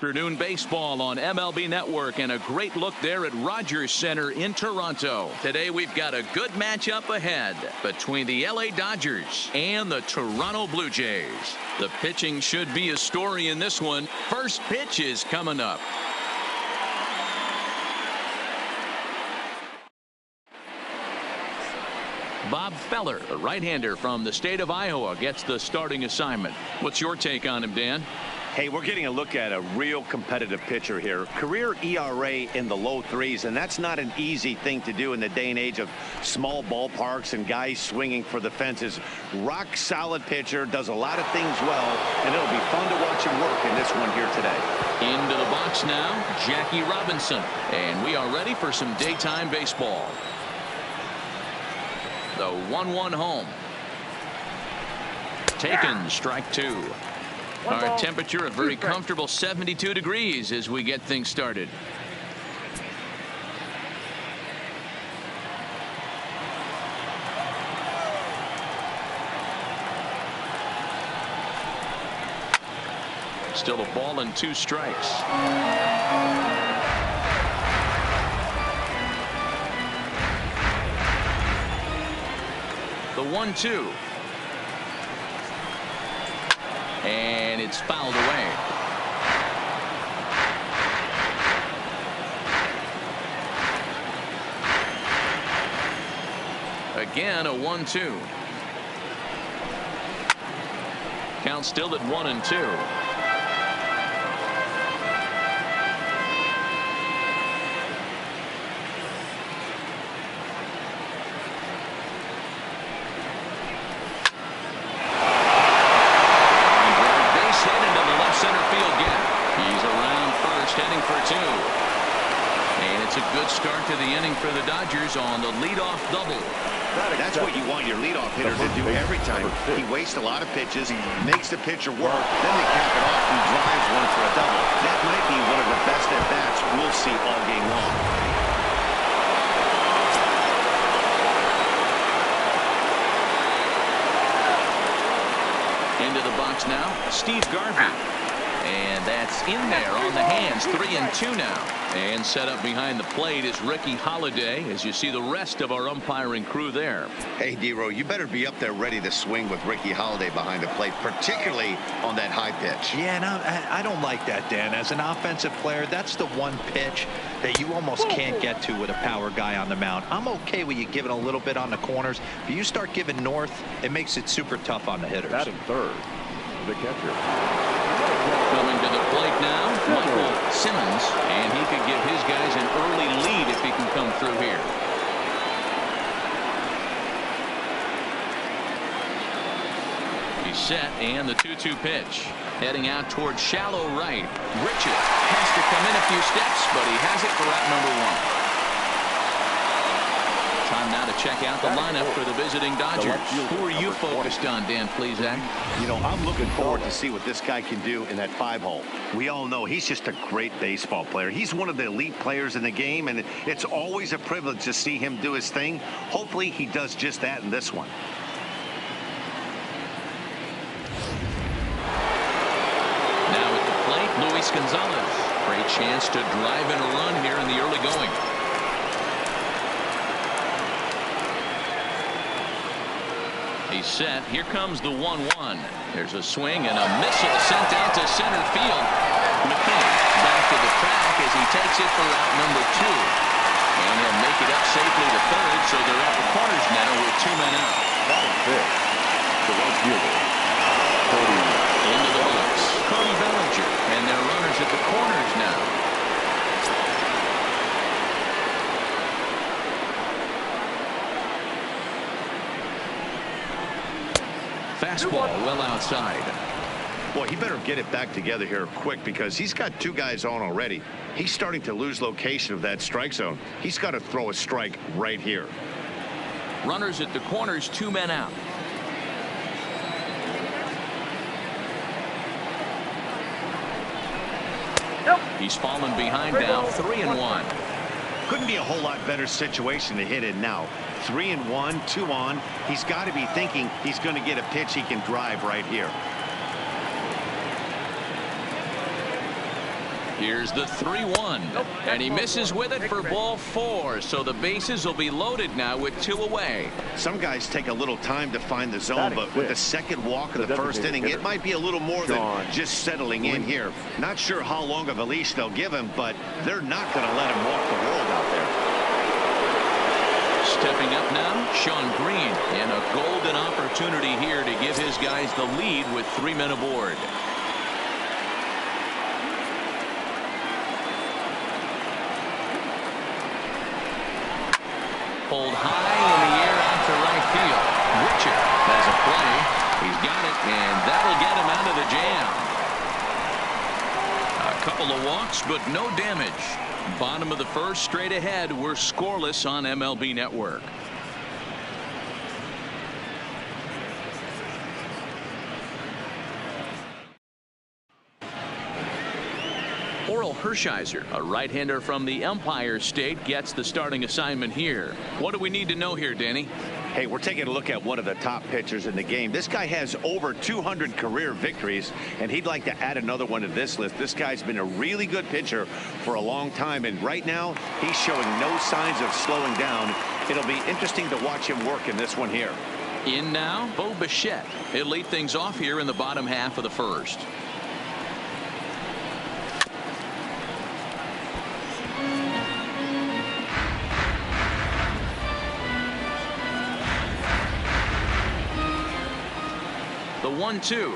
afternoon baseball on MLB Network, and a great look there at Rogers Center in Toronto. Today we've got a good matchup ahead between the LA Dodgers and the Toronto Blue Jays. The pitching should be a story in this one. First pitch is coming up. Bob Feller, a right-hander from the state of Iowa, gets the starting assignment. What's your take on him, Dan? Hey, we're getting a look at a real competitive pitcher here. Career ERA in the low threes, and that's not an easy thing to do in the day and age of small ballparks and guys swinging for the fences. Rock solid pitcher, does a lot of things well, and it'll be fun to watch him work in this one here today. Into the box now, Jackie Robinson, and we are ready for some daytime baseball. The 1-1 home. Taken, strike two. Our temperature a very comfortable 72 degrees as we get things started. Still a ball and 2 strikes. The 1-2. And it's fouled away. Again, a 1-2. Count still at 1-2. Start to the inning for the Dodgers on the leadoff double. That's what you want your leadoff hitter to do every time. He wastes a lot of pitches, makes the pitcher work, then they cap it off and drives one for a double. That might be one of the best at-bats we'll see all game long. Into the box now, Steve Garvey. And that's in there on the hands. 3-2 now. And set up behind the plate is Ricky Holiday, as you see the rest of our umpiring crew there. Hey, D-Row, you better be up there ready to swing with Ricky Holiday behind the plate, particularly on that high pitch. Yeah, no, I don't like that, Dan. As an offensive player, that's the one pitch that you almost can't get to with a power guy on the mound. I'm okay with you giving a little bit on the corners, but you start giving north, it makes it super tough on the hitters. Batting third, the catcher. Coming to the plate now, Michael Simmons, and he could give his guys an early lead if he can come through here. He's set, and the 2-2 pitch. Heading out towards shallow right. Richard has to come in a few steps, but he has it for out number 1. Time now to check out the lineup for the visiting Dodgers. Who are you focused on, Dan Plesac? You know, I'm looking forward to see what this guy can do in that 5-hole. We all know he's just a great baseball player. He's one of the elite players in the game, and it's always a privilege to see him do his thing. Hopefully he does just that in this one. Now at the plate, Luis Gonzalez. Great chance to drive in a run here in the early going. He's set. Here comes the 1-1. There's a swing and a missile sent out to center field. McKinney back to the track as he takes it for out number 2. And he'll make it up safely to third, so they're at the corners now with 2 men out. Batting fifth, the right fielder, Cody. Into the box, Cody Bellinger. And their runners at the corners now. Fastball well outside. Boy, he better get it back together here quick because he's got 2 guys on already. He's starting to lose location of that strike zone. He's got to throw a strike right here. Runners at the corners, 2 men out. He's fallen behind now, 3-1. Couldn't be a whole lot better situation to hit in now. 3-1, 2 on. He's got to be thinking he's going to get a pitch he can drive right here. Here's the 3-1, and he misses with it for ball 4, so the bases will be loaded now with 2 away. Some guys take a little time to find the zone, but with the second walk of the first inning, it might be a little more than just settling in here. Not sure how long of a leash they'll give him, but they're not going to let him walk the world out there. Stepping up now, Sean Green, and a golden opportunity here to give his guys the lead with 3 men aboard. Pulled high in the air out to right field. Richard has a play. He's got it, and that'll get him out of the jam. A couple of walks, but no damage. Bottom of the first, straight ahead. We're scoreless on MLB Network. Oral Hershiser, a right-hander from the Empire State, gets the starting assignment here. What do we need to know here, Danny? Hey, we're taking a look at one of the top pitchers in the game. This guy has over 200 career victories, and he'd like to add another one to this list. This guy's been a really good pitcher for a long time, and right now he's showing no signs of slowing down. It'll be interesting to watch him work in this one here. In now, Bo Bichette. He'll lead things off here in the bottom half of the first. The 1-2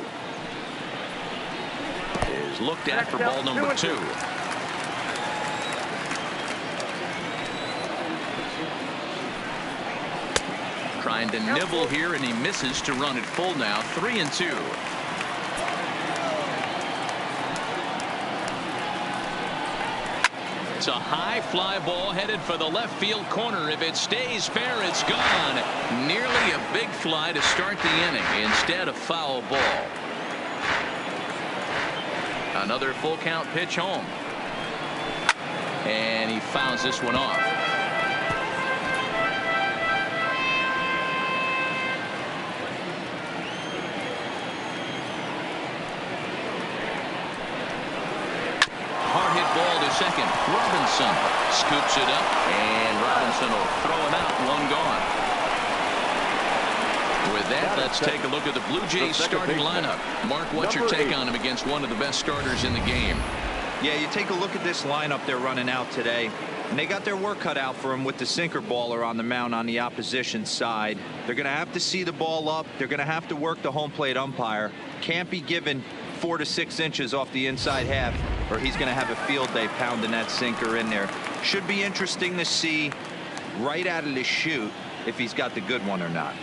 is looked at for ball number 2. Trying to nibble here, and he misses to run it full now. 3-2. It's a high fly ball headed for the left field corner. If it stays fair, it's gone. Nearly a big fly to start the inning. Instead, a foul ball. Another full count pitch home. And he fouls this one off. Ball to second. Robinson scoops it up, and Robinson will throw it out. One gone. With that, let's take a look at the Blue Jays starting lineup. Mark, what's your take on him against one of the best starters in the game? Yeah, you take a look at this lineup they're running out today, and they got their work cut out for him with the sinker baller on the mound on the opposition side. They're going to have to see the ball up. They're going to have to work the home plate umpire. Can't be given 4 to 6 inches off the inside half, or he's going to have a field day pounding that sinker in there. Should be interesting to see right out of the chute if he's got the good one or not.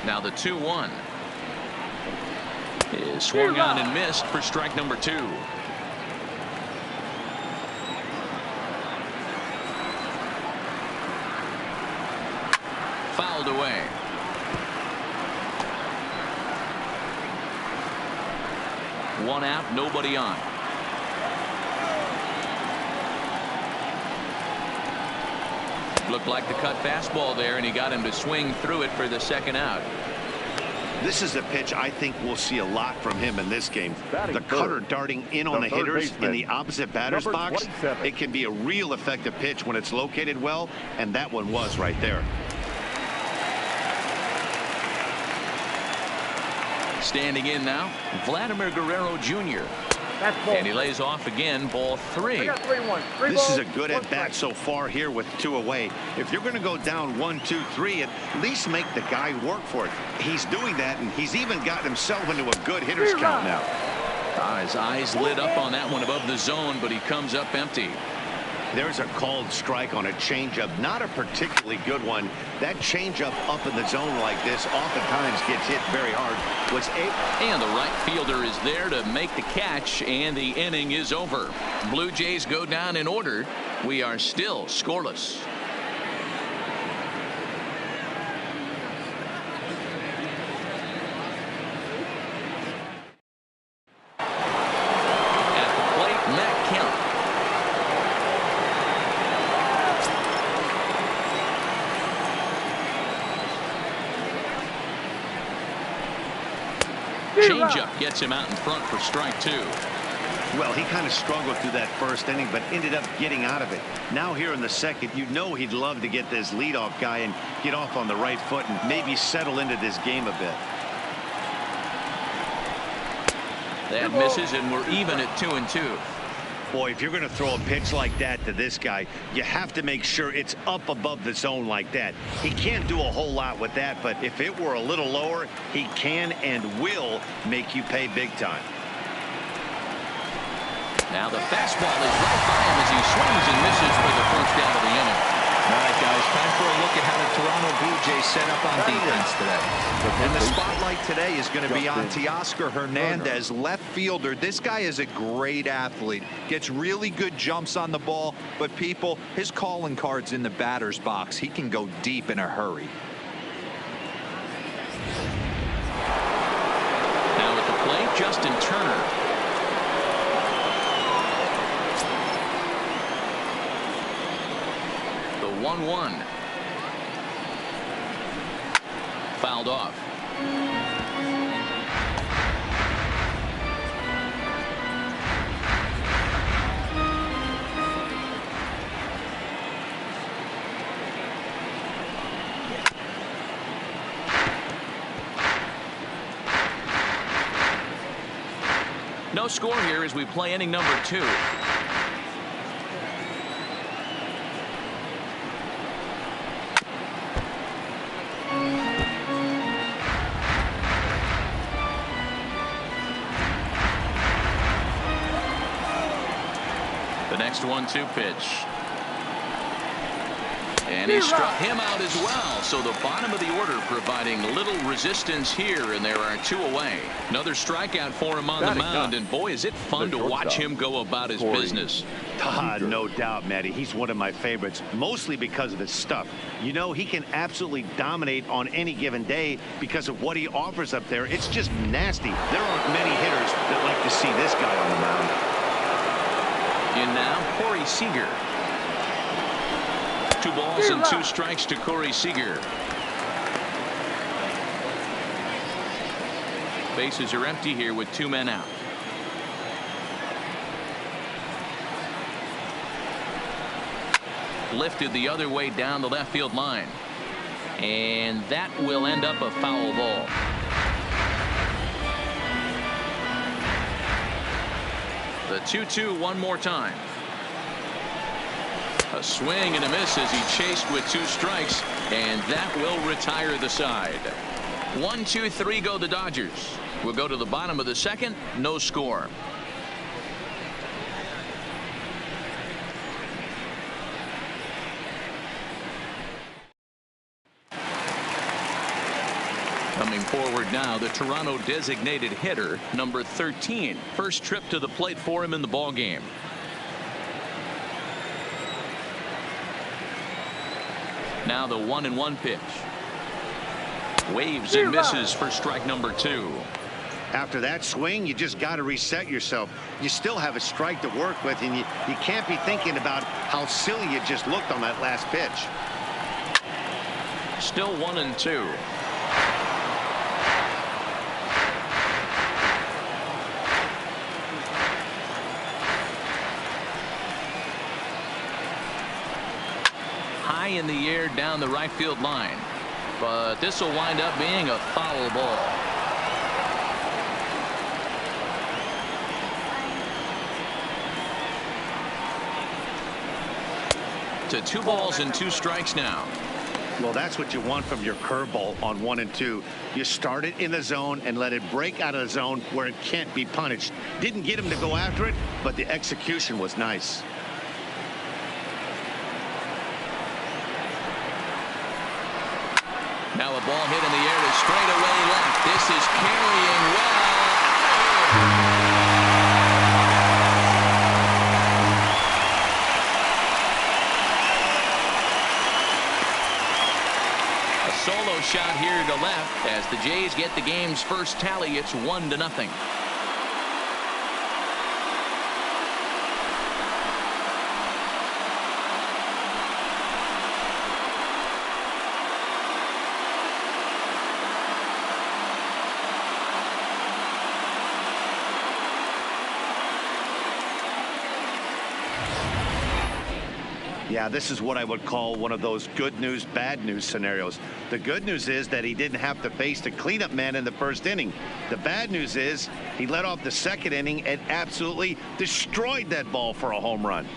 Now the 2-1 is swung on and missed for strike number 2. Fouled away. One out, nobody on. Looked like the cut fastball there, and he got him to swing through it for the second out. This is a pitch I think we'll see a lot from him in this game. The cutter darting in on the hitters in the opposite batter's box. It can be a real effective pitch when it's located well, and that one was right there. Standing in now, Vladimir Guerrero Jr. And he lays off again, ball 3. This is a good at bat so far here with 2 away. If you're going to go down 1, 2, 3, at least make the guy work for it. He's doing that, and he's even gotten himself into a good hitter's count now. His eyes lit up on that one above the zone, but he comes up empty. There's a called strike on a changeup, not a particularly good one. That changeup up in the zone like this oftentimes gets hit very hard. And the right fielder is there to make the catch, and the inning is over. Blue Jays go down in order. We are still scoreless. Changeup gets him out in front for strike 2. Well, he kind of struggled through that first inning, but ended up getting out of it. Now here in the second, you know he'd love to get this leadoff guy and get off on the right foot and maybe settle into this game a bit. That misses, and we're even at 2-2. Boy, if you're going to throw a pitch like that to this guy, you have to make sure it's up above the zone like that. He can't do a whole lot with that, but if it were a little lower, he can and will make you pay big time. Now the fastball is right by him as he swings and misses for the first down of the inning. All right, guys, time for a look at how the Toronto Blue Jays set up on defense today. And the spotlight today is going to be on Teoscar Hernandez, left fielder. This guy is a great athlete. Gets really good jumps on the ball, but people, his calling card's in the batter's box. He can go deep in a hurry. Now at the plate, Justin Turner. The 1-1. Fouled off. No score here as we play inning number 2. The next 1-2 pitch. And he struck him out as well. So the bottom of the order providing little resistance here, and there are 2 away. Another strikeout for him on the mound, and boy, is it fun to watch him go about his business. No doubt, Matty. He's one of my favorites, mostly because of his stuff. You know, he can absolutely dominate on any given day because of what he offers up there. It's just nasty. There aren't many hitters that like to see this guy on the mound. In now, Corey Seager. 2 balls and 2 strikes to Corey Seager. Bases are empty here with 2 men out. Lifted the other way down the left field line. And that will end up a foul ball. The 2-2 one more time. A swing and a miss as he chased with 2 strikes, and that will retire the side. 1-2-3 go the Dodgers. We'll go to the bottom of the second. No score. Coming forward now, the Toronto designated hitter, number 13. First trip to the plate for him in the ball game. Now the 1-1 pitch. Waves and misses for strike number 2. After that swing, you just got to reset yourself. You still have a strike to work with, and you can't be thinking about how silly you just looked on that last pitch. Still 1-2. High in the air down the right field line, but this will wind up being a foul ball. To 2 balls and 2 strikes now. Well, that's what you want from your curveball on 1 and 2. You start it in the zone and let it break out of the zone where it can't be punished. Didn't get him to go after it, but the execution was nice. Now a ball hit in the air to straightaway left. This is carrying well. A solo shot here to left as the Jays get the game's first tally. It's 1-0. Yeah, this is what I would call one of those good news, bad news scenarios. The good news is that he didn't have to face the cleanup man in the first inning. The bad news is he led off the second inning and absolutely destroyed that ball for a home run.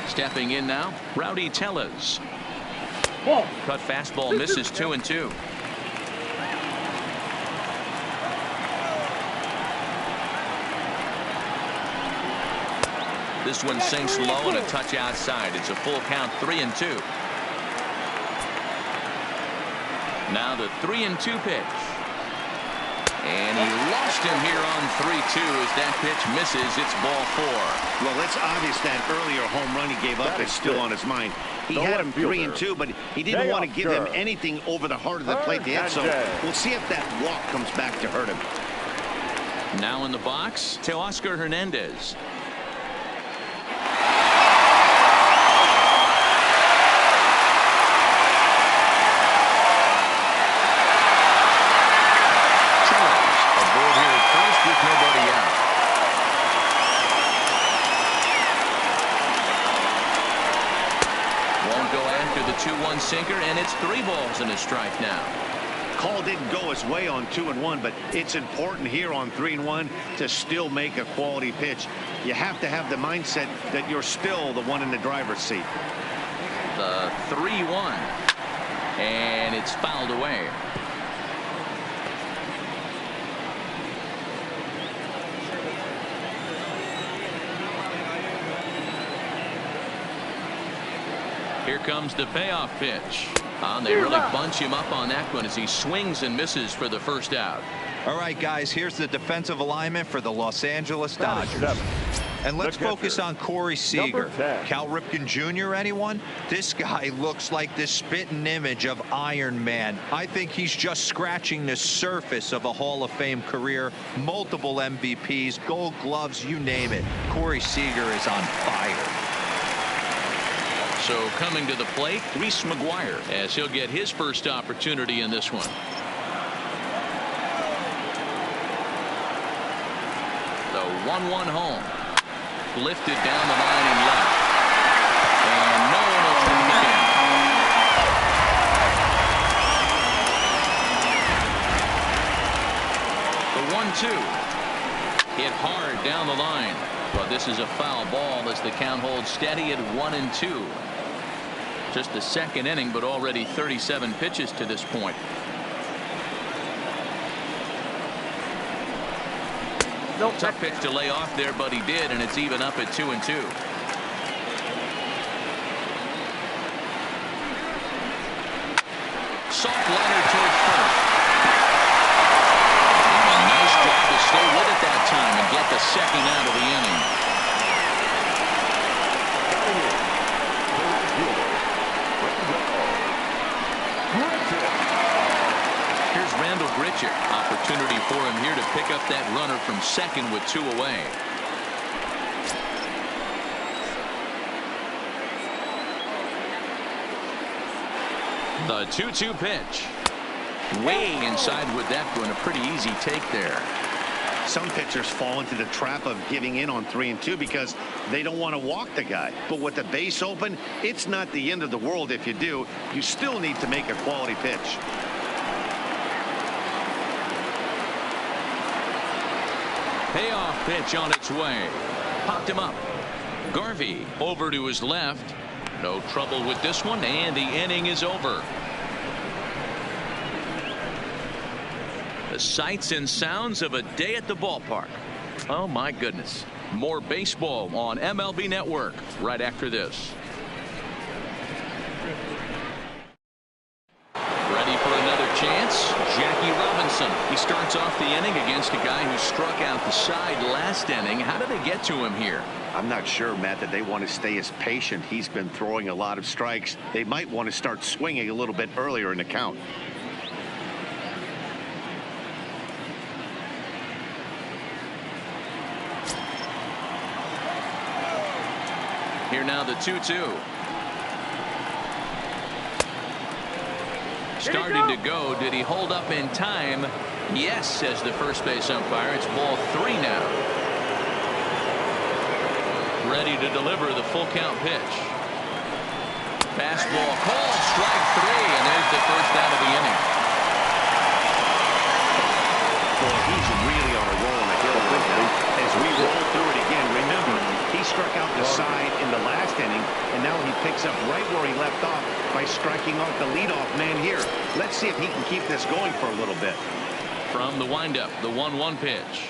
Stepping in now, Rowdy Tellez. Cut fastball misses 2-2. This one sinks low and a touch outside. It's a full count, 3-2. Now the 3-2 pitch. And he lost him here on 3-2 as that pitch misses. It's ball 4. Well, it's obvious that earlier home run he gave up is still on his mind. He had him 3-2, but he didn't want to give him anything over the heart of the plate to hit. So we'll see if that walk comes back to hurt him. Now in the box, Teoscar Hernandez. The 2-1 sinker, and it's 3 balls and a strike now. Call didn't go his way on 2-1, but it's important here on 3-1 to still make a quality pitch. You have to have the mindset that you're still the one in the driver's seat. The 3-1, and it's fouled away. Here comes the payoff pitch. They really bunch him up on that one as he swings and misses for the first out. All right, guys, here's the defensive alignment for the Los Angeles Dodgers. And let's focus on Corey Seager. Cal Ripken Jr., anyone? This guy looks like the spitting image of Iron Man. I think he's just scratching the surface of a Hall of Fame career. Multiple MVPs, Gold Gloves, you name it. Corey Seager is on fire. So coming to the plate, Reese McGuire, as he'll get his first opportunity in this one. The 1-1 home. Lifted down the line and left. And no one will turn it in. The 1-2. Hit hard down the line. But this is a foul ball as the count holds steady at 1-2. Just the second inning, but already 37 pitches to this point. Nope. Tough pitch to lay off there, but he did, and it's even up at 2-2. Soft liner towards first. And a nice job to stay with it that time and get the second out of the inning. Opportunity for him here to pick up that runner from second with 2 away. The 2-2 pitch. Way inside with that one. A pretty easy take there. Some pitchers fall into the trap of giving in on 3-2 because they don't want to walk the guy. But with the base open, it's not the end of the world if you do. You still need to make a quality pitch. Payoff pitch on its way. Popped him up. Garvey over to his left. No trouble with this one, and the inning is over. The sights and sounds of a day at the ballpark. Oh my goodness. More baseball on MLB Network right after this. Ready for another chance? Jackie Robinson. He starts off the inning against a guy who struck out the side last inning. How did they get to him here? I'm not sure, Matt, that they want to stay as patient. He's been throwing a lot of strikes. They might want to start swinging a little bit earlier in the count. Here now the 2-2. Starting to go. Did he hold up in time? Yes, says the first base umpire. It's ball 3 now. Ready to deliver the full count pitch. Fastball called, strike 3, and there's the first out of the inning. Boy, he's really on a roll in the hill right now. As we roll through it again, remember, he struck out the side in the last inning, and now he picks up right where he left off by striking out the leadoff man here. Let's see if he can keep this going for a little bit. From the windup, the 1-1 pitch.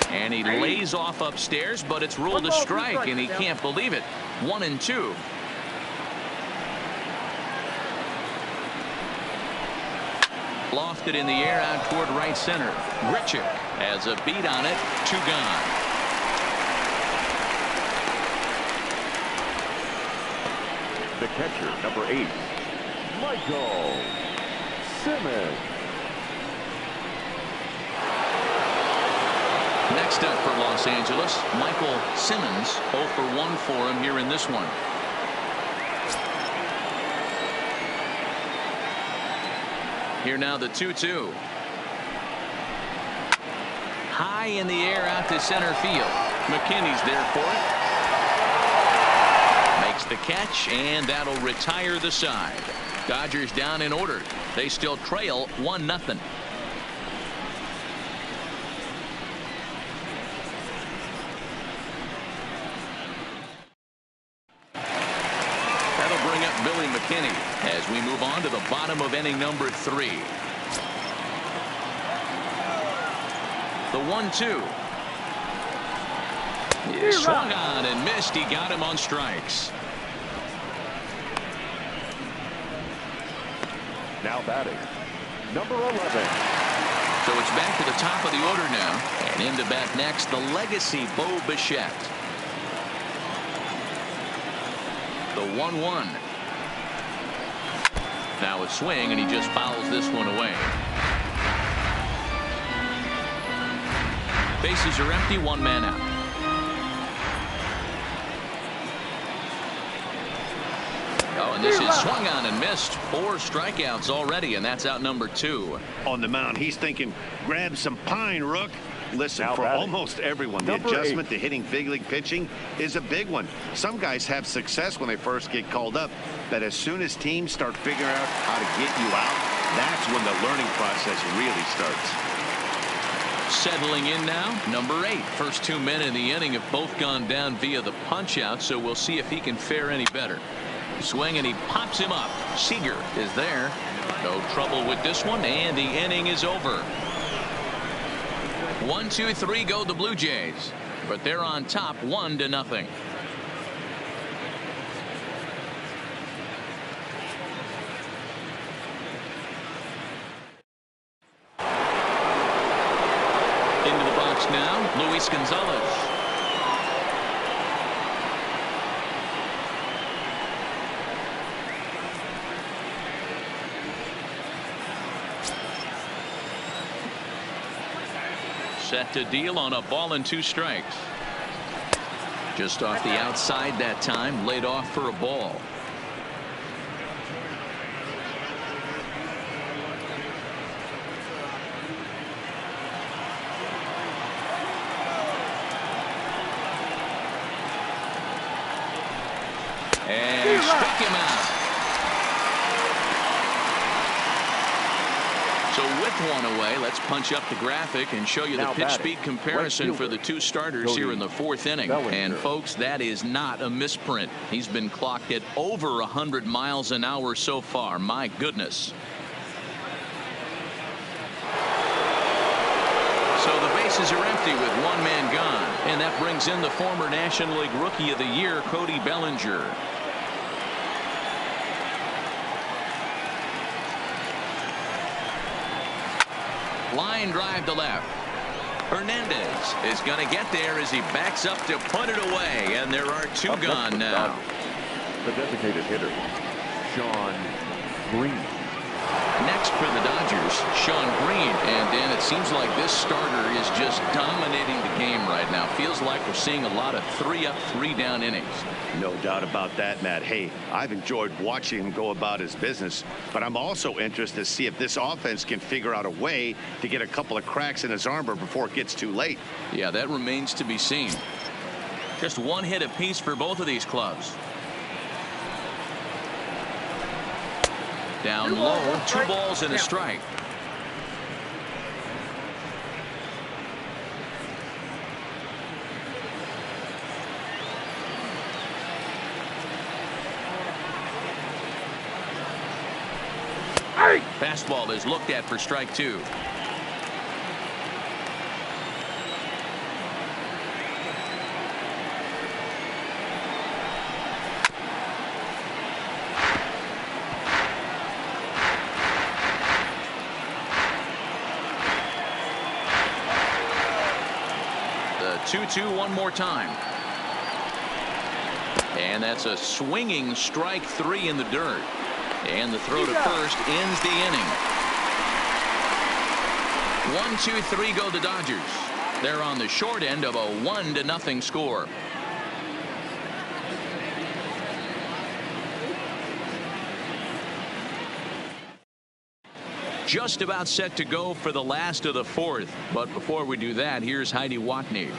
And he lays off upstairs, but it's ruled a strike, and he can't believe it. 1-2. Lofted in the air out toward right center. Grichuk has a beat on it. 2 gone. The catcher, number 8, Michael Simmons. Next up for Los Angeles, Michael Simmons. 0 for 1 for him here in this one. Here now the 2-2. High in the air out to center field. McKinney's there for it. Makes the catch, and that'll retire the side. Dodgers down in order. They still trail 1-0. That'll bring up Billy McKinney as we move on to the bottom of inning number 3. The 1-2. He swung on and missed. He got him on strikes. Now batting, number 11. So it's back to the top of the order now. And in to bat next, the legacy Bo Bichette. The 1-1. Now a swing, and he just fouls this one away. Bases are empty, 1 man out. Oh, and this is swung on and missed. 4 strikeouts already, and that's out number 2. On the mound, he's thinking, grab some pine, Rook. Listen, now for batting, almost everyone, the number adjustment 8. to hitting big league pitching is a big one. Some guys have success when they first get called up, but as soon as teams start figuring out how to get you out, that's when the learning process really starts. Settling in now, number 8. First 2 men in the inning have both gone down via the punch out, so we'll see if he can fare any better. Swing, and he pops him up. Seager is there. No trouble with this one, and the inning is over. 1-2-3 go the Blue Jays, but they're on top 1-0. Into the box now, Luis Gonzalez. Set to deal on a ball and 2 strikes. Just off the outside that time, laid off for a ball. And he struck him out. So with 1 away, let's punch up the graphic and show you the pitch speed comparison for the 2 starters here in the 4th inning. And folks, that is not a misprint. He's been clocked at over 100 miles an hour so far. My goodness. So the bases are empty with 1 man gone. And that brings in the former National League Rookie of the Year, Cody Bellinger. Line drive to left. Hernandez is going to get there as he backs up to put it away, and there are 2 gone now. The designated hitter, Sean Green. Next for the Dodgers, Sean Green. And Dan, it seems like this starter is just dominating the game right now. Feels like we're seeing a lot of 3-up, 3-down innings. No doubt about that, Matt. Hey, I've enjoyed watching him go about his business, but I'm also interested to see if this offense can figure out a way to get a couple of cracks in his armor before it gets too late. Yeah, that remains to be seen. Just one hit apiece for both of these clubs. Down low, 2 balls and a strike. Fastball is looked at for strike 2. The 2-2 one more time. And that's a swinging strike 3 in the dirt. And the throw to first ends the inning. 1-2-3 go the Dodgers. They're on the short end of a 1-0 score. Just about set to go for the last of the 4th. But before we do that, here's Heidi Watney.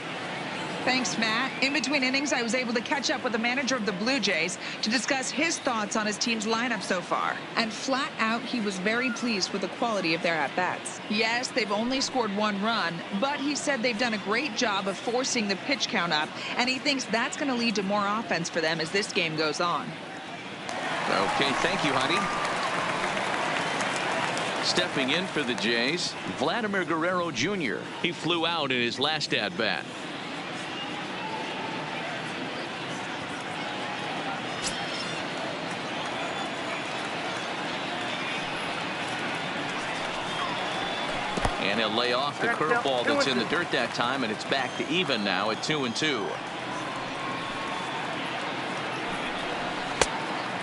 Thanks, Matt. In between innings, I was able to catch up with the manager of the Blue Jays to discuss his thoughts on his team's lineup so far. And flat out, he was very pleased with the quality of their at-bats. Yes, they've only scored 1 run, but he said they've done a great job of forcing the pitch count up, and he thinks that's going to lead to more offense for them as this game goes on. Okay, thank you, Heidi. Stepping in for the Jays, Vladimir Guerrero Jr. He flew out in his last at-bat. And he'll lay off the curveball that's in the dirt that time, and it's back to even now at 2-2.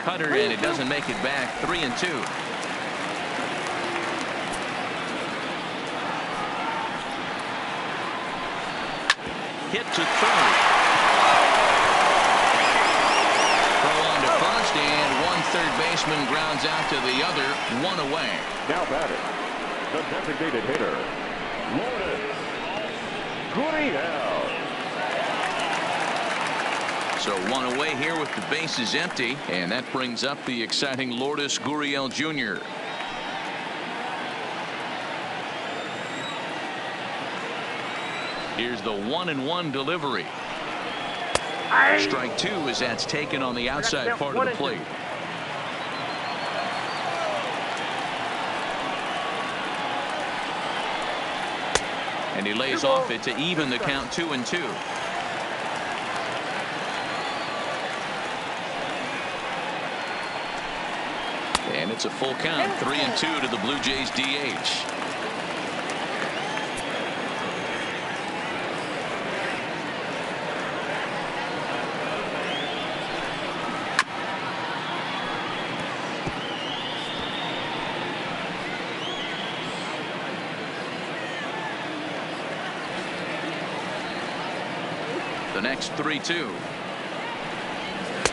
Cutter, and it doesn't make it back. 3-2. Hit to third. Throw on to first, and one third baseman grounds out to the other. 1 away. Now batting, the designated hitter, Lourdes Gurriel. So 1 away here with the bases empty, and that brings up the exciting Lourdes Gurriel Jr. Here's the 1-1 delivery. Strike 2 as that's taken on the outside part of the plate. And he lays off it to even the count. 2-2. And it's a full count. 3-2 to the Blue Jays DH. The next 3-2.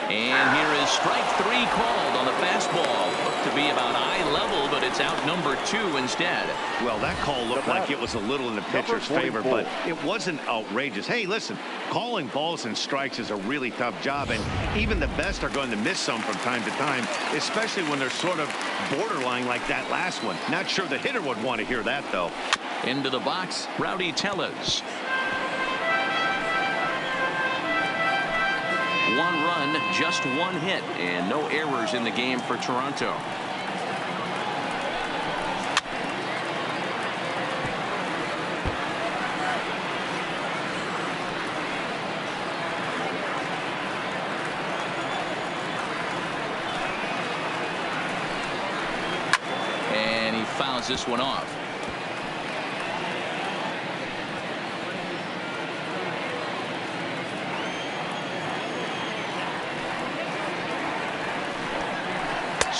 And here is strike 3 called on the fastball. Looked to be about eye level, but it's out number 2 instead. Well, that call looked like it was a little in the pitcher's favor, but it wasn't outrageous. Hey, listen, calling balls and strikes is a really tough job, and even the best are going to miss some from time to time, especially when they're sort of borderline like that last one. Not sure the hitter would want to hear that, though. Into the box, Rowdy Tellez. 1 run, just 1 hit, and no errors in the game for Toronto. And he fouls this one off.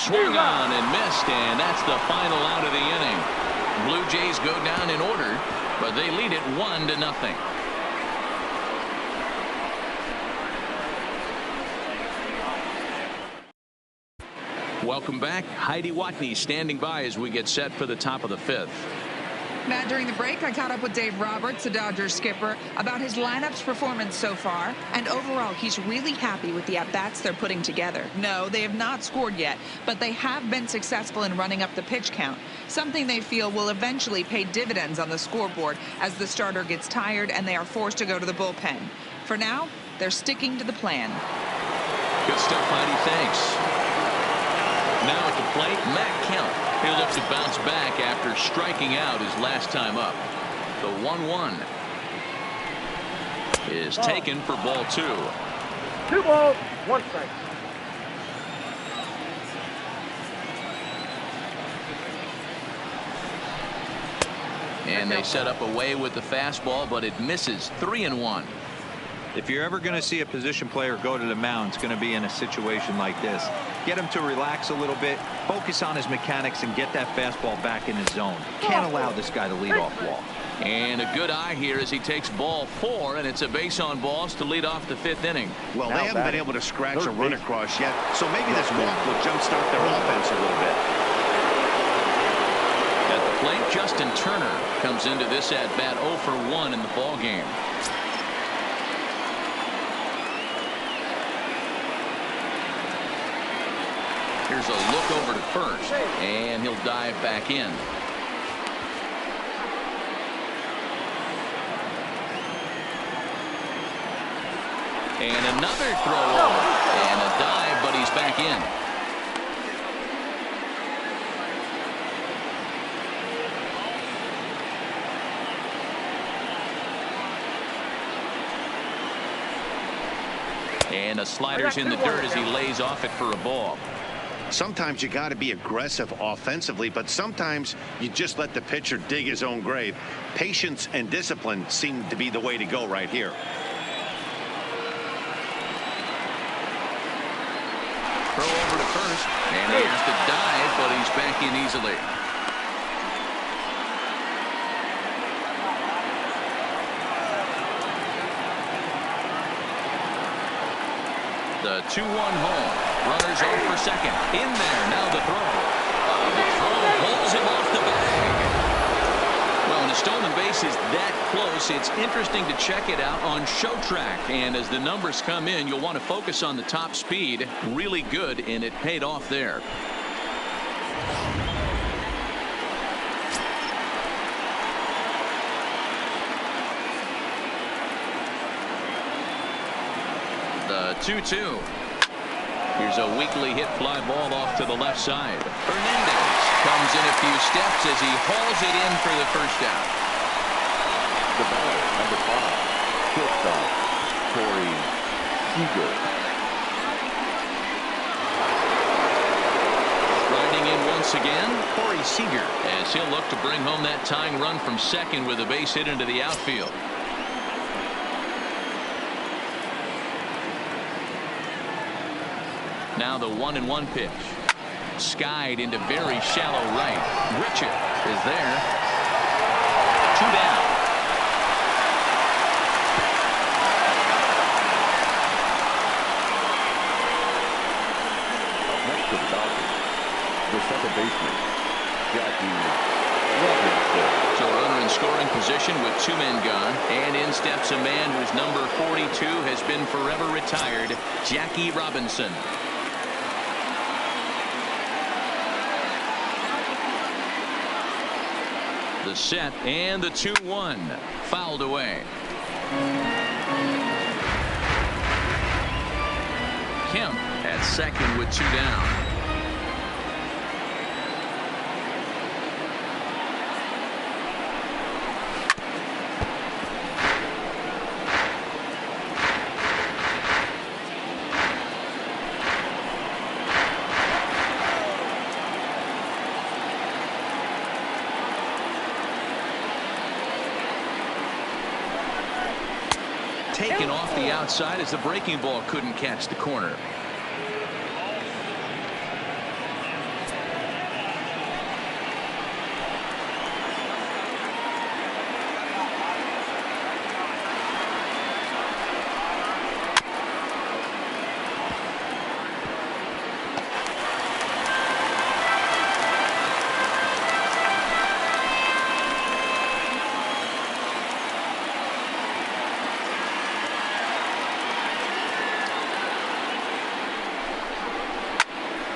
Swung on and missed, and that's the final out of the inning. Blue Jays go down in order, but they lead it 1-0. Welcome back. Heidi Watney standing by as we get set for the top of the 5th. Matt, during the break, I caught up with Dave Roberts, the Dodgers skipper, about his lineup's performance so far. And overall, he's really happy with the at-bats they're putting together. No, they have not scored yet, but they have been successful in running up the pitch count, something they feel will eventually pay dividends on the scoreboard as the starter gets tired and they are forced to go to the bullpen. For now, they're sticking to the plan. Good stuff, Heidi. Thanks. Now at the plate, Matt Kemp. He'll look to bounce back after striking out his last time up. The 1-1 is taken for ball 2. 2 balls, 1 strike. And they set up away with the fastball, but it misses. 3-1. If you're ever going to see a position player go to the mound, it's going to be in a situation like this. Get him to relax a little bit, focus on his mechanics, and get that fastball back in his zone. Can't allow this guy to lead off walk. And a good eye here as he takes ball 4, and it's a base on balls to lead off the 5th inning. Well, they haven't been able to scratch a run across yet, so maybe this walk will jumpstart their offense a little bit. At the plate, Justin Turner comes into this at-bat 0 for 1 in the ball game. Here's a look over to first, and he'll dive back in. And another throw over, and a dive, but he's back in. And a slider's in the dirt as he lays off it for a ball. Sometimes you got to be aggressive offensively, but sometimes you just let the pitcher dig his own grave. Patience and discipline seem to be the way to go right here. Throw over to first, and he has to dive, but he's back in easily. The 2-1 home. Runners on for second. In there. Now the throw. The throw pulls him off the bag. Well, when a stolen base is that close, it's interesting to check it out on Show Track. And as the numbers come in, you'll want to focus on the top speed. Really good, and it paid off there. The 2-2. Here's a weakly hit fly ball off to the left side. Hernandez comes in a few steps as he hauls it in for the first out. The batter, number 5, shortstop, Corey Seager. Riding in once again, Corey Seager, as he'll look to bring home that tying run from second with a base hit into the outfield. Now the 1-1 pitch. Skied into very shallow right. Richard is there. 2 down. Next to the Dodgers, the second baseman, Jackie Robinson. So a runner in scoring position with 2 men gone. And in steps a man whose number 42 has been forever retired, Jackie Robinson. The set and the 2-1 fouled away. Kemp at second with 2 down. Taken off the outside as the breaking ball couldn't catch the corner.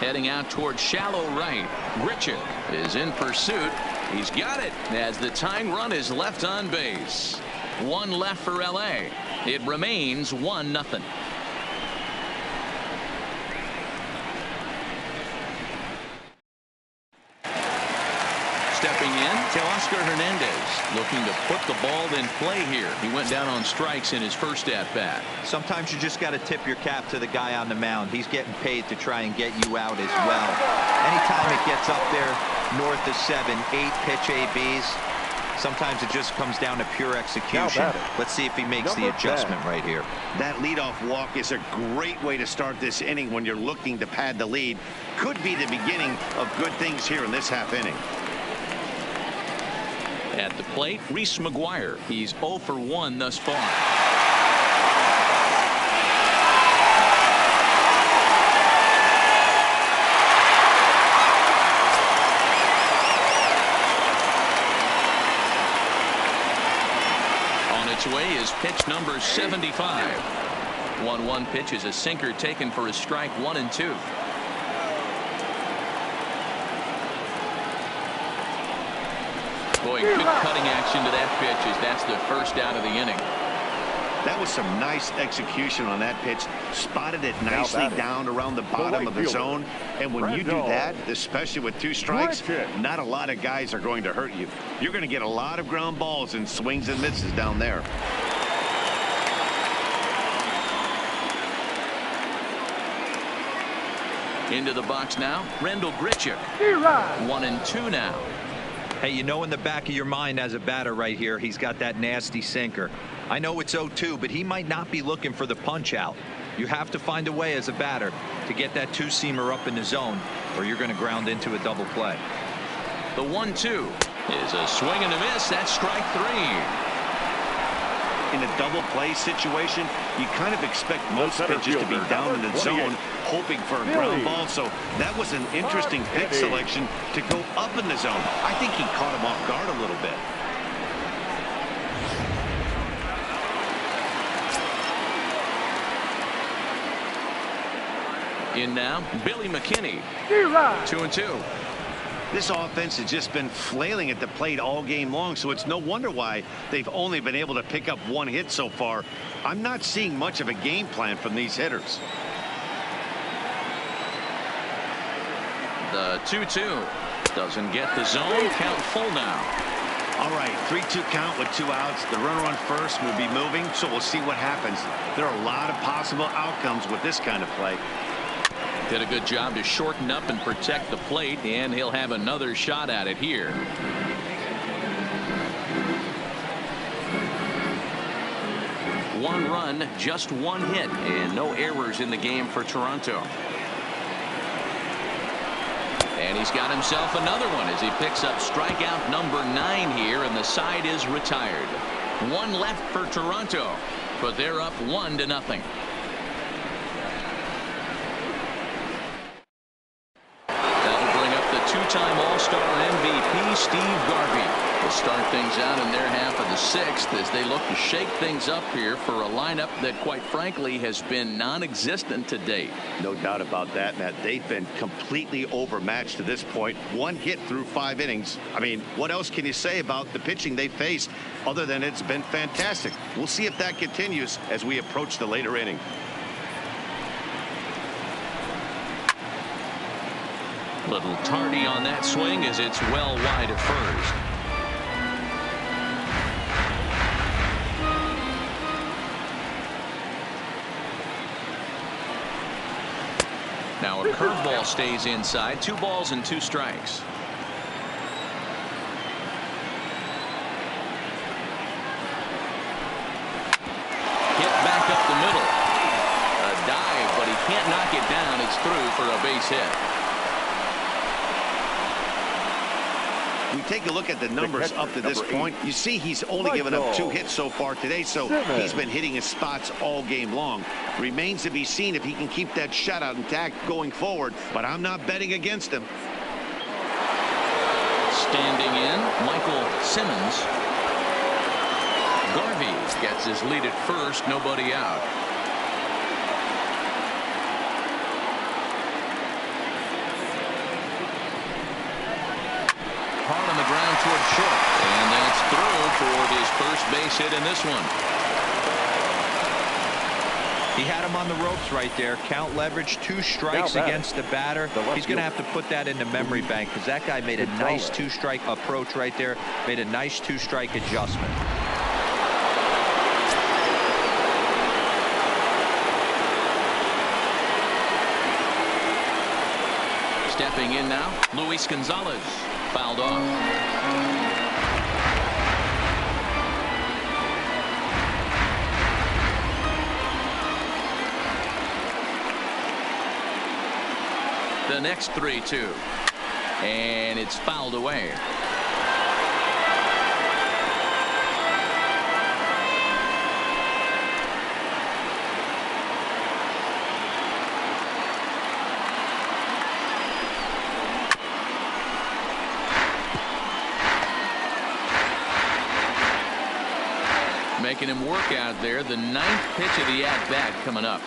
Heading out towards shallow right. Grichuk is in pursuit. He's got it as the tying run is left on base. One left for LA. It remains 1-0. Stepping in, Teoscar Hernandez looking to put the ball in play here. He went down on strikes in his first at-bat. Sometimes you just got to tip your cap to the guy on the mound. He's getting paid to try and get you out as well. Anytime it gets up there north of 7, 8 pitch ABs, sometimes it just comes down to pure execution. Let's see if he makes the adjustment right here. That leadoff walk is a great way to start this inning when you're looking to pad the lead. Could be the beginning of good things here in this half inning. At the plate, Reese McGuire. He's 0 for 1 thus far. On its way is pitch number 75. 1-1 pitch is a sinker taken for a strike 1 and 2. Boy, good cutting action to that pitch as that's the first out of the inning. That was some nice execution on that pitch. Spotted it nicely down around the bottom of the zone. And when you do that, especially with 2 strikes, not a lot of guys are going to hurt you. You're going to get a lot of ground balls and swings and misses down there. Into the box now, Rendell Grichuk. 1 and 2 now. Hey, you know in the back of your mind as a batter right here, he's got that nasty sinker. I know it's 0-2, but he might not be looking for the punch out. You have to find a way as a batter to get that 2-seamer up in the zone, or you're going to ground into a double play. The 1-2 is a swing and a miss. That's strike 3. In a double play situation, you kind of expect most pitches to be down in the zone, hoping for a ground ball. So that was an interesting pitch selection to go up in the zone. I think he caught him off guard a little bit. In now, Billy McKinney. 2-2. This offense has just been flailing at the plate all game long, so it's no wonder why they've only been able to pick up 1 hit so far. I'm not seeing much of a game plan from these hitters. The 2-2 doesn't get the zone. Count full now. All right, 3-2 count with 2 outs. The runner on first will be moving, so we'll see what happens. There are a lot of possible outcomes with this kind of play. Did a good job to shorten up and protect the plate, and he'll have another shot at it here. One run, just 1 hit, and no errors in the game for Toronto. And he's got himself another one as he picks up strikeout number 9 here, and the side is retired. 1 left for Toronto, but they're up 1-0. Two-time All-Star MVP Steve Garvey will start things out in their half of the 6th as they look to shake things up here for a lineup that quite frankly has been non-existent to date. No doubt about that, Matt. They've been completely overmatched to this point. 1 hit through 5 innings. I mean, what else can you say about the pitching they faced other than it's been fantastic? We'll see if that continues as we approach the later inning. Little tardy on that swing as it's well wide of first. Now a curveball stays inside. 2 balls and 2 strikes. Hit back up the middle. A dive, but he can't knock it down. It's through for a base hit. We take a look at the numbers up to this point. You see he's only given up 2 hits so far today, so he's been hitting his spots all game long. Remains to be seen if he can keep that shutout intact going forward, but I'm not betting against him. Standing in, Michael Simmons. Garvey gets his lead at first, nobody out. first base hit in this one. He had him on the ropes right there. Count leverage, 2 strikes against the batter. He's going to have to put that in the memory bank because that guy made a nice 2-strike approach right there. Made a nice 2-strike adjustment. Stepping in now, Luis Gonzalez. Fouled off. The next 3-2. And it's fouled away. Making him work out there. The 9th pitch of the at-bat coming up.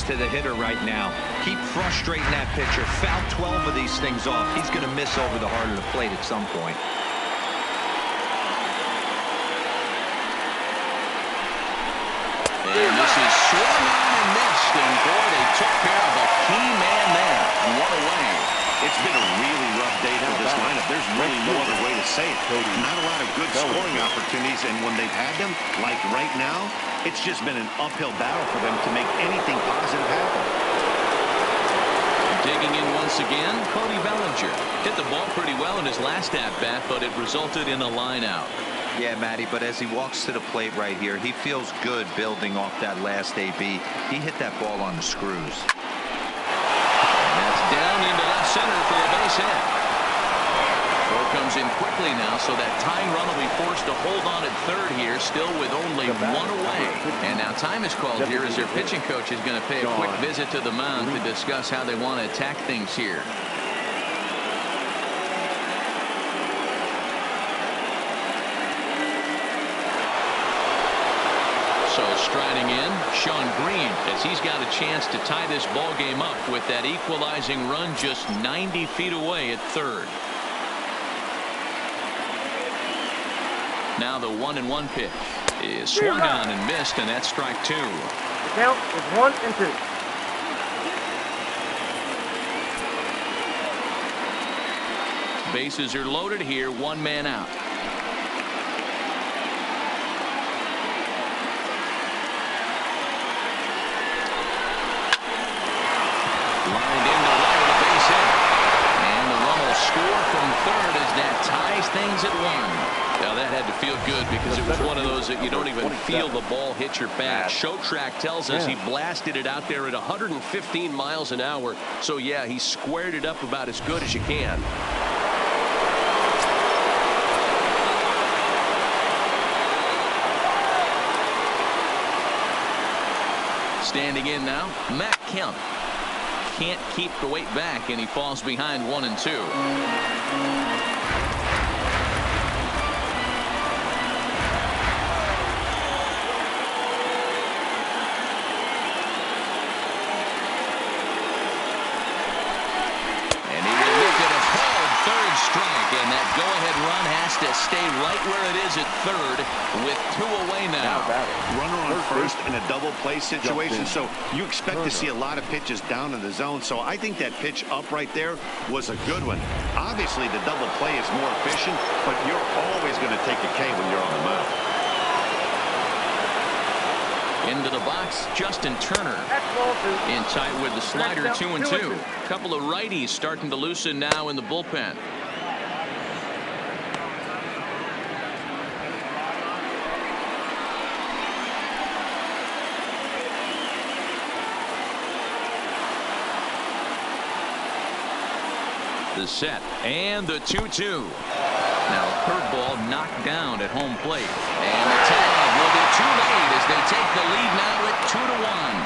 To the hitter right now. Keep frustrating that pitcher. Foul 12 of these things off. He's going to miss over the heart of the plate at some point. And this is swung on and missed. And boy, they took care of a key man there. 1 away. It's been a really rough day for this lineup. There's really no other way to say it. Not a lot of good scoring opportunities, and when they've had them, like right now, it's just been an uphill battle for them to make anything positive happen. Digging in once again, Cody Bellinger. Hit the ball pretty well in his last at-bat, but it resulted in a line out. Yeah, Matty, but as he walks to the plate right here, he feels good building off that last AB. He hit that ball on the screws. Down into left center for a base hit. Throw comes in quickly now, so that tying run will be forced to hold on at third here, still with only 1 away. And now time is called here as their pitching coach is going to pay a quick visit to the mound to discuss how they want to attack things here. So striding in, Sean Green, as he's got a chance to tie this ball game up with that equalizing run just 90 feet away at third. Now the 1-1 pitch is swung on and missed, and that's strike 2. The count is 1-2. Bases are loaded here, 1 man out. Things at 1. Now that had to feel good because it was one of those that you don't even feel the ball hit your bat. Show track tells us he blasted it out there at 115 miles an hour. So yeah, he squared it up about as good as you can. Standing in now, Matt Kemp. Can't keep the weight back, and he falls behind 1-2. And that go-ahead run has to stay right where it is at third with 2 away now. Runner on first in a double play situation, so you expect to see a lot of pitches down in the zone. So I think that pitch up right there was a good one. Obviously, the double play is more efficient, but you're always going to take a K when you're on the mound. Into the box, Justin Turner. In tight with the slider, 2-2. Couple of righties starting to loosen now in the bullpen. The set and the 2-2. Now a curveball knocked down at home plate, and the tag will be too late as they take the lead now at 2-1.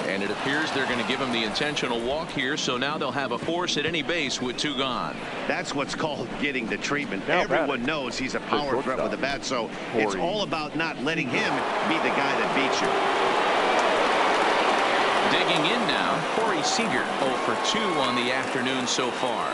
And it appears they're going to give him the intentional walk here, so now they'll have a force at any base with 2 gone. That's what's called getting the treatment. Everyone knows he's a power threat with the bat, so it's all about not letting him be the guy that beats you. Digging in now, Corey Seager, 0 for 2 on the afternoon so far.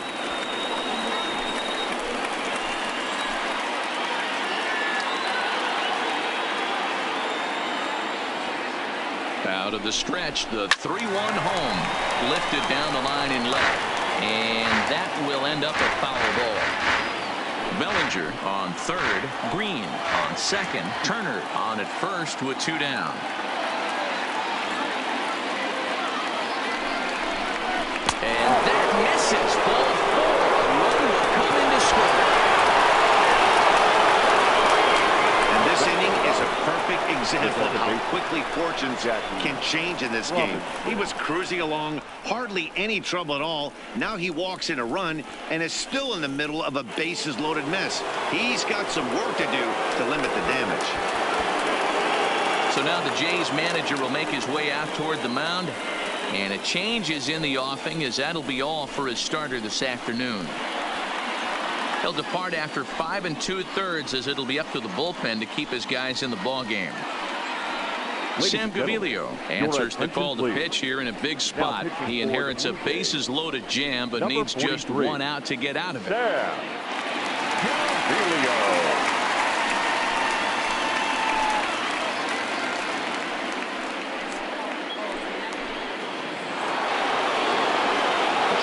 Out of the stretch, the 3-1 home, lifted down the line in left, and that will end up a foul ball. Bellinger on third, Green on second, Turner on at first with 2 down. And that misses. Ball 4. A run will come in to score. And this inning is a perfect example of how quickly fortunes can change in this game. He was cruising along, hardly any trouble at all. Now he walks in a run and is still in the middle of a bases-loaded mess. He's got some work to do to limit the damage. So now the Jays manager will make his way out toward the mound. And a change is in the offing, as that'll be all for his starter this afternoon. He'll depart after 5 2/3, as it'll be up to the bullpen to keep his guys in the ball game. Sam Gaviglio answers the call to pitch here in a big spot. He inherits a bases loaded jam, but needs just 1 out to get out of it.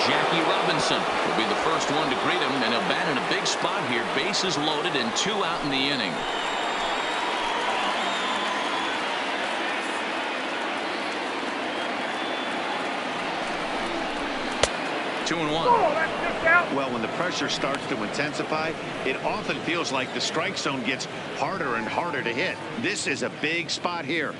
Jackie Robinson will be the first one to greet him, and he'll bat in a big spot here. Bases loaded and 2 out in the inning. Two and 1. Well, when the pressure starts to intensify, it often feels like the strike zone gets harder and harder to hit. This is a big spot here.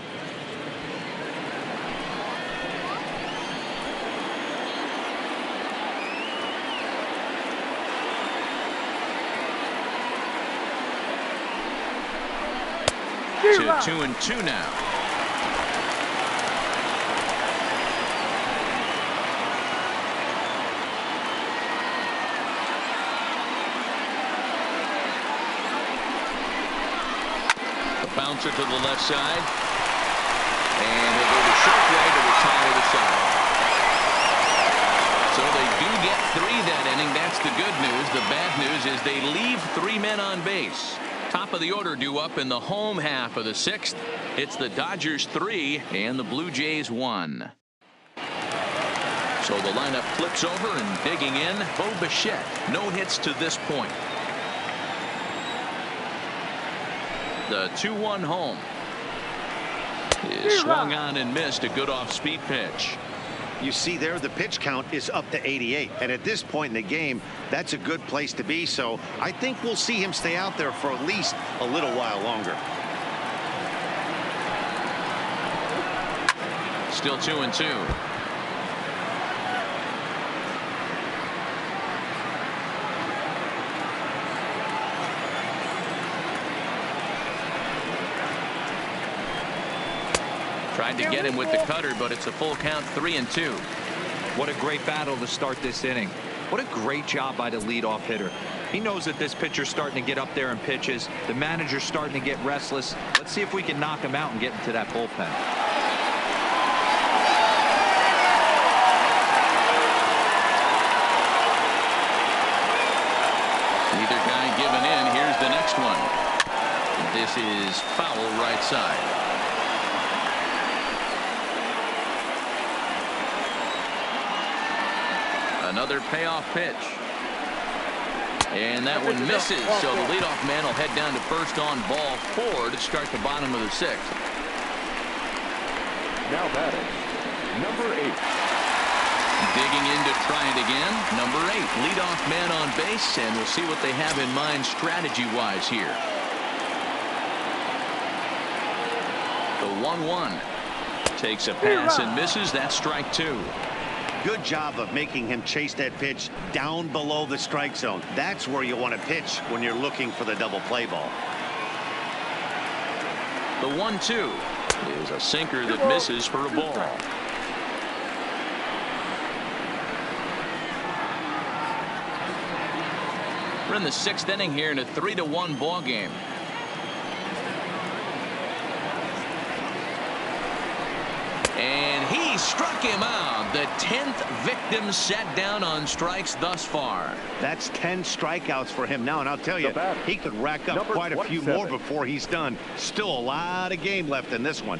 To 2 and 2 now. A bouncer to the left side, and he'll go to short way to retire the side. So they do get 3 that inning. That's the good news. The bad news is they leave 3 men on base. Top of the order due up in the home half of the 6th. It's the Dodgers 3 and the Blue Jays 1. So the lineup flips over, and digging in, Bo Bichette. No hits to this point. The 2-1 home is swung on and missed. A good off-speed pitch. You see there, the pitch count is up to 88, and at this point in the game, that's a good place to be. So I think we'll see him stay out there for at least a little while longer. Still 2 and 2. Tried to get him with the cutter, but it's a full count. 3 and 2. What a great battle to start this inning. What a great job by the leadoff hitter. He knows that this pitcher's starting to get up there in pitches. The manager's starting to get restless. Let's see if we can knock him out and get into that bullpen. Either guy giving in. Here's the next one. This is foul right side. Another payoff pitch. And that one misses. So the leadoff man will head down to first on ball 4 to start the bottom of the 6th. Now batting, number 8. Digging in to try it again. Number 8, leadoff man on base, and we'll see what they have in mind strategy-wise here. The 1-1 takes a pass and misses. That's strike 2. Good job of making him chase that pitch down below the strike zone. That's where you want to pitch when you're looking for the double play ball. The 1-2 is a sinker that misses for a ball. We're in the 6th inning here in a 3-1 ball game. And he struck him out. The 10th victim set down on strikes thus far. That's 10 strikeouts for him now, and I'll tell you, he could rack up quite a few more before he's done. Still a lot of game left in this one.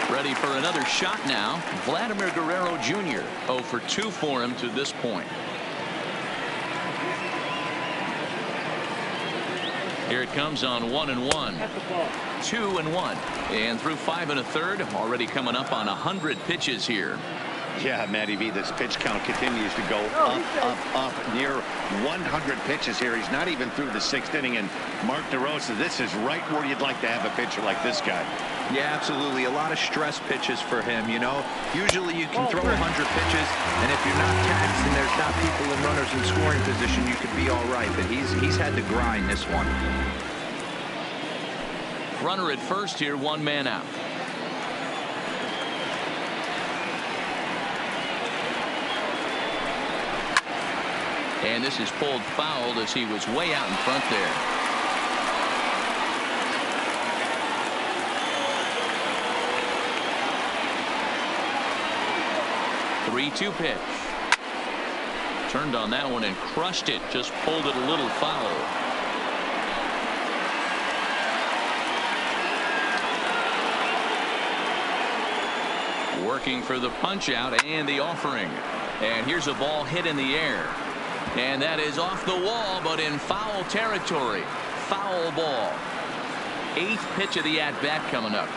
Ready for another shot now. Vladimir Guerrero Jr. 0 for 2 for him to this point. Here it comes on 1-1, 2-1, and through 5 1/3, already coming up on 100 pitches here. Yeah, Matty V, this pitch count continues to go up, near 100 pitches here. He's not even through the 6th inning, and Mark DeRosa, this is right where you'd like to have a pitcher like this guy. Yeah, absolutely. A lot of stress pitches for him, you know. Usually you can throw 100 pitches, and if you're not taxed and there's not people and runners in scoring position, you could be all right. But he's had to grind this one. Runner at first here, 1 man out. And this is pulled foul as he was way out in front there. The 3-2 pitch. Turned on that one and crushed it. Just pulled it a little foul. Working for the punch out and the offering. And here's a ball hit in the air. And that is off the wall, but in foul territory. Foul ball. 8th pitch of the at-bat coming up.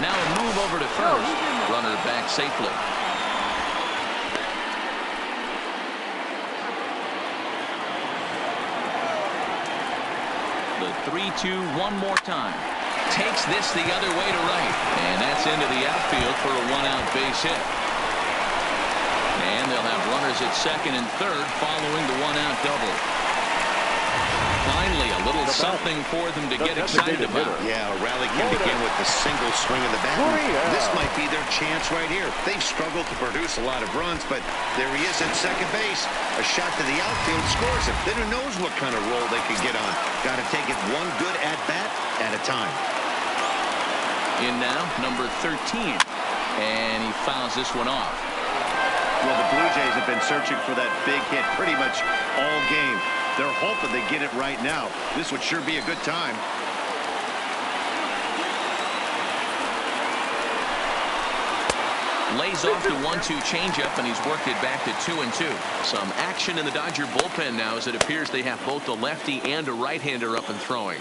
Now a move over to first. Runner back safely. The 3-2 one more time. Takes this the other way to right. And that's into the outfield for a 1-out base hit. And they'll have runners at 2nd and 3rd following the 1-out double. Finally, a little something for them to get excited about. Yeah, a rally can begin with the single swing of the bat. This might be their chance right here. They've struggled to produce a lot of runs, but there he is at 2nd base. A shot to the outfield scores it. Then who knows what kind of roll they could get on. Got to take it one good at-bat at a time. In now, number 13. And he fouls this one off. Well, the Blue Jays have been searching for that big hit pretty much all game. They're hoping they get it right now. This would sure be a good time. Lays off the 1-2 changeup, and he's worked it back to 2-2. Some action in the Dodger bullpen now, as it appears they have both a lefty and a right-hander up and throwing.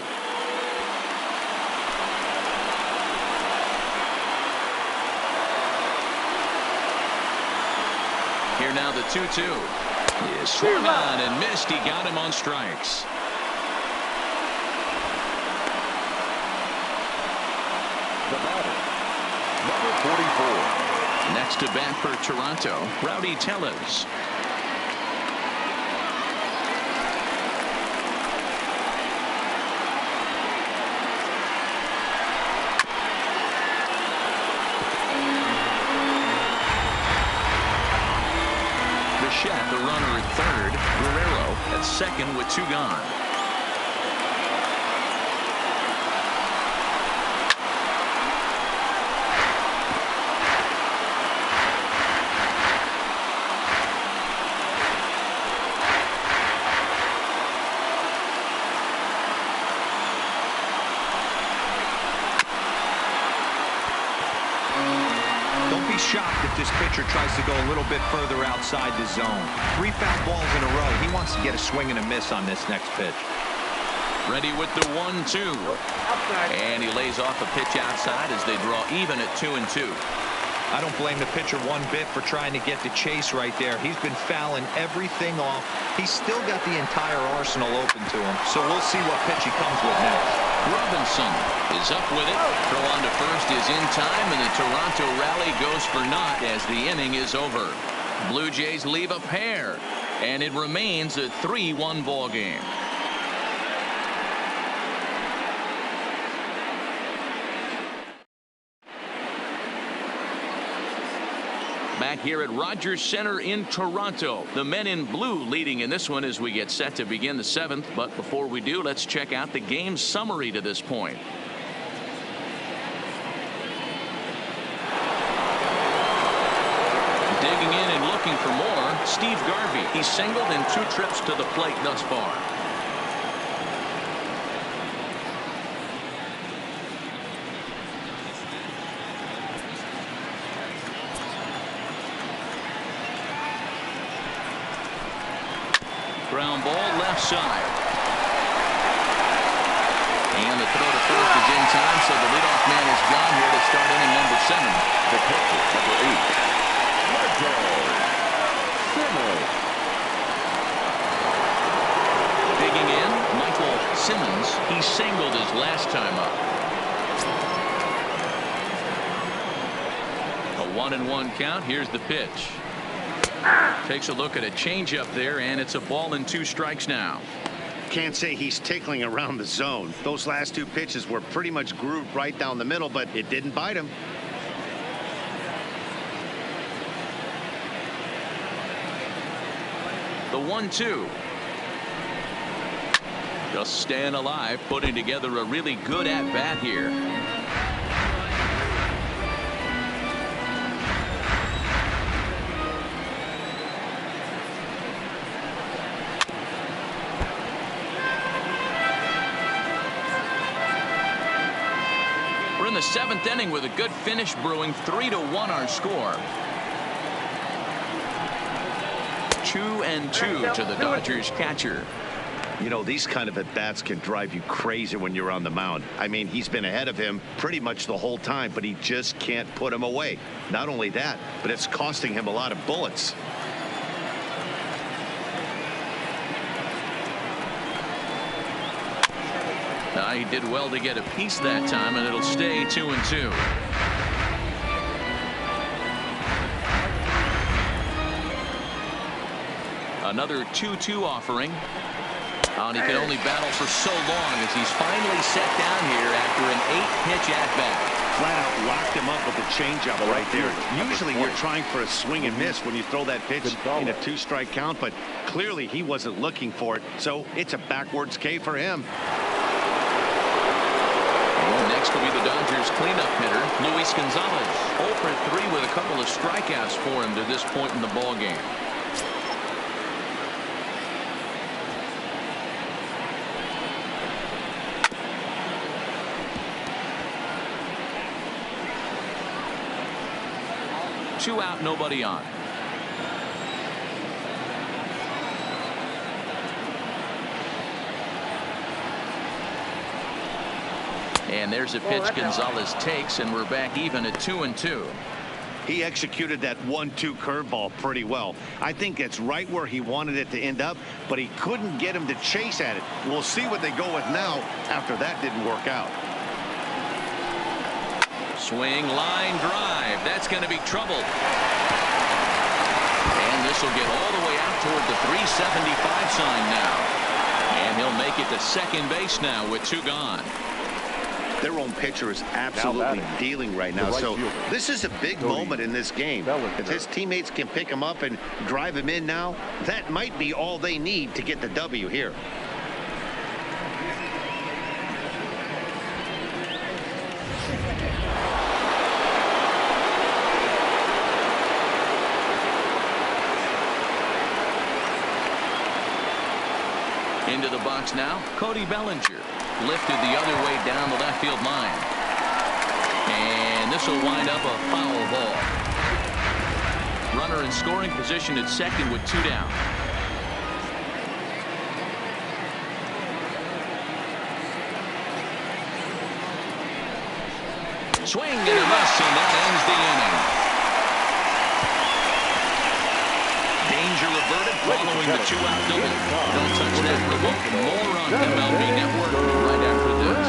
Here now the 2-2 is swung on and missed. He got him on strikes. The batter, number 44. Next to bat for Toronto, Rowdy Tellez. The runner at 3rd, Guerrero at 2nd with 2 gone. Shocked if this pitcher tries to go a little bit further outside the zone. 3 foul balls in a row. He wants to get a swing and a miss on this next pitch. Ready with the 1-2. And he lays off a pitch outside as they draw even at 2-2. I don't blame the pitcher one bit for trying to get the chase right there. He's been fouling everything off. He's still got the entire arsenal open to him. So we'll see what pitch he comes with next. Robinson is up with it. Throw on to first is in time, and the Toronto rally goes for naught as the inning is over. Blue Jays leave a pair, and it remains a 3-1 ball game. back here at Rogers Center in Toronto. The men in blue leading in this one as we get set to begin the 7th. But before we do, let's check out the game summary to this point. Digging in and looking for more, Steve Garvey. He's singled in 2 trips to the plate thus far. Ground ball left side. And the throw to first is in time, so the leadoff man is gone here to start inning number 7. The pitcher, number 8. Digging in, Michael Simmons. He singled his last time up. A 1-1 count. Here's the pitch. Takes a look at a changeup there, and it's a ball and 2 strikes now. Can't say he's tickling around the zone. Those last 2 pitches were pretty much grooved right down the middle, but it didn't bite him. The 1-2. Just staying alive, putting together a really good at-bat here. We're in the 7th inning with a good finish brewing. 3-1 our score. 2-2 to the Dodgers catcher. You know, these kind of at-bats can drive you crazy when you're on the mound. I mean, he's been ahead of him pretty much the whole time, but he just can't put him away. Not only that, but it's costing him a lot of bullets. He did well to get a piece that time, and it'll stay 2-2. Another 2-2 offering. And he can only battle for so long as he's finally set down here after an 8-pitch at-bat. Flat out locked him up with the changeup right there. Usually you're trying for a swing and miss when you throw that pitch in a 2-strike count, but clearly he wasn't looking for it, so it's a backwards K for him. Next will be the Dodgers cleanup hitter, Luis Gonzalez. 0 for 3 with a couple of strikeouts for him to this point in the ball game. Two out, nobody on. And there's a pitch Gonzalez takes, and we're back even at 2-2. He executed that 1-2 curveball pretty well. I think that's right where he wanted it to end up, but he couldn't get him to chase at it. We'll see what they go with now after that didn't work out. Swing, line drive. That's going to be trouble. And this will get all the way out toward the 375 sign now. And he'll make it to second base now with 2 gone. Their own pitcher is absolutely dealing right now. So this is a big moment in this game. If his teammates can pick him up and drive him in now, that might be all they need to get the W here. Into the box now, Cody Bellinger. Lifted the other way down the left field line. And this will wind up a foul ball. Runner in scoring position at second with 2 down. Swing and a miss, and that ends the inning. Danger averted following the 2-out double. Don't touch that remote. More on MLB Network right after this.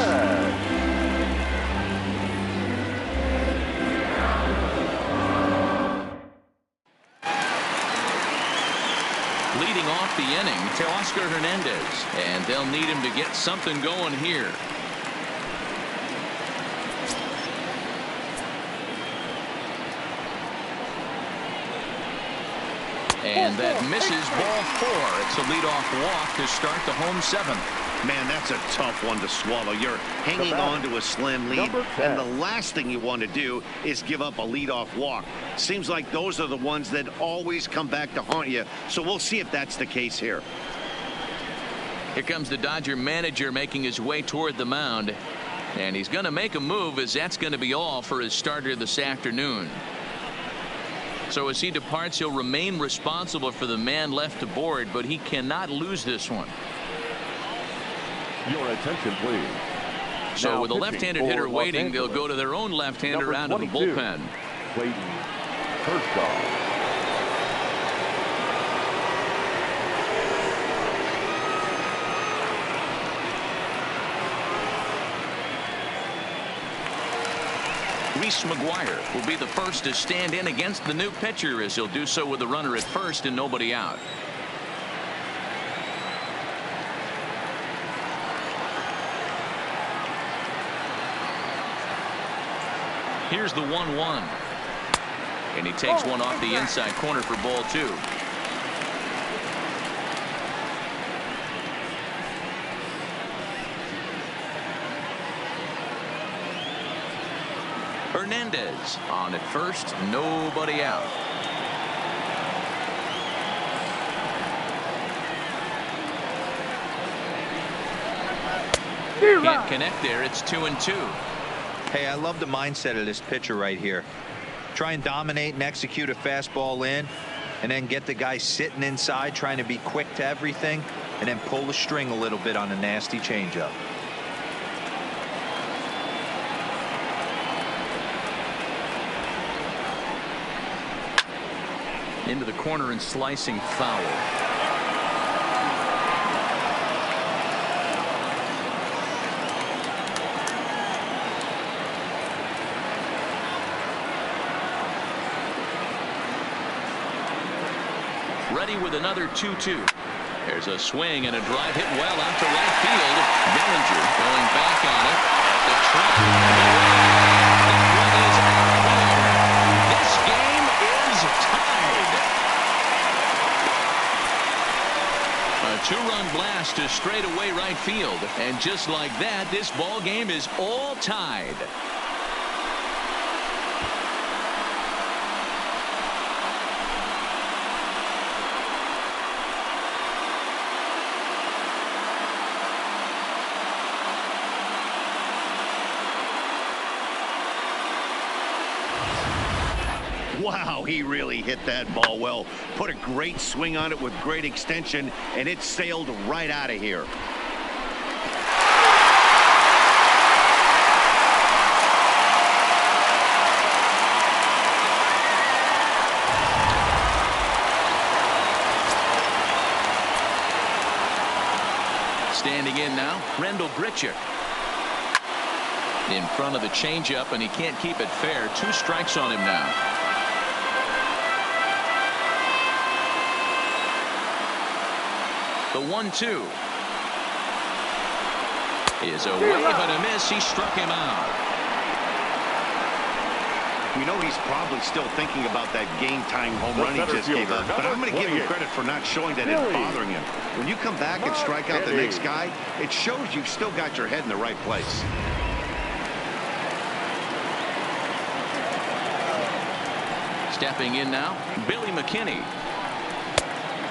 Leading off the inning, Teoscar Hernandez, and they'll need him to get something going here. And that misses ball 4. It's a leadoff walk to start the home 7th. Man, that's a tough one to swallow. You're hanging on to a slim lead, and the last thing you want to do is give up a leadoff walk. Seems like those are the ones that always come back to haunt you, so we'll see if that's the case here. Here comes the Dodger manager making his way toward the mound, and he's going to make a move, as that's going to be all for his starter this afternoon. So as he departs, he'll remain responsible for the man left to board, but he cannot lose this one. Your attention, please. So now with a left-handed hitter waiting, they'll go to their own left-hander out of the bullpen. Clayton Kershaw. Reese McGuire will be the first to stand in against the new pitcher, as he'll do so with a runner at first and nobody out. Here's the 1-1. And he takes one off the inside corner for ball 2. Hernandez on at first, nobody out. Can't connect there. It's 2-2. Hey, I love the mindset of this pitcher right here. Try and dominate and execute a fastball in, and then get the guy sitting inside trying to be quick to everything, and then pull the string a little bit on a nasty changeup. Into the corner and slicing foul. Ready with another 2-2. There's a swing and a drive hit well out to right field. Bellinger going back on it. The track. That one is out of there. This game is tied. A 2-run blast to straightaway right field, and just like that, this ball game is all tied. Wow, he really hit that ball well. Put a great swing on it with great extension, and it sailed right out of here. Standing in now, Rendell Grichuk. In front of the changeup, and he can't keep it fair. 2 strikes on him now. The 1-2 is a wave and a miss. He struck him out. We know he's probably still thinking about that game-time home run he just gave up, but I'm going to give him credit for not showing that it's bothering him. When you come back and strike out the next guy, it shows you've still got your head in the right place. Stepping in now, Billy McKinney.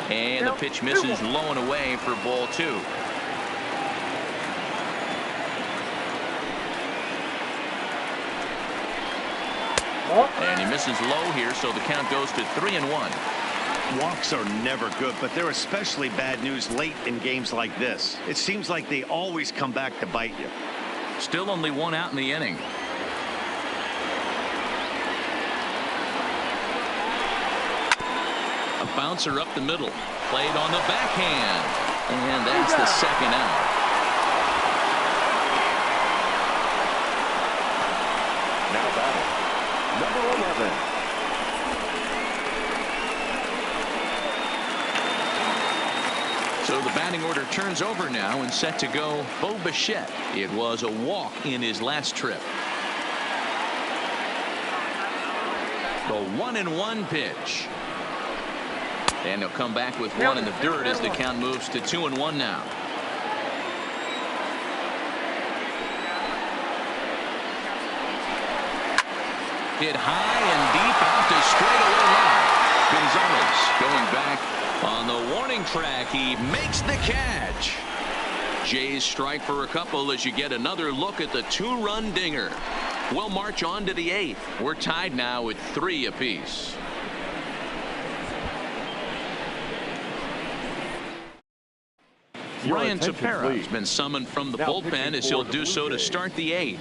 And the pitch misses low and away for ball 2. And he misses low here, so the count goes to 3-1. Walks are never good, but they're especially bad news late in games like this. It seems like they always come back to bite you. Still only 1 out in the inning. A bouncer up the middle, played on the backhand, and that's the 2nd out. Now batting, number 11. So the batting order turns over now, and set to go Bo Bichette. It was a walk in his last trip. The 1-1 pitch. And he'll come back with one in the dirt as the count moves to 2-1 now. Hit high and deep out to straightaway left. Gonzalez going back on the warning track. He makes the catch. Jays strike for a couple as you get another look at the 2-run dinger. We'll march on to the 8th. We're tied now at 3 apiece. Ryan Tepera has been summoned from the bullpen as he'll do so to start the 8th.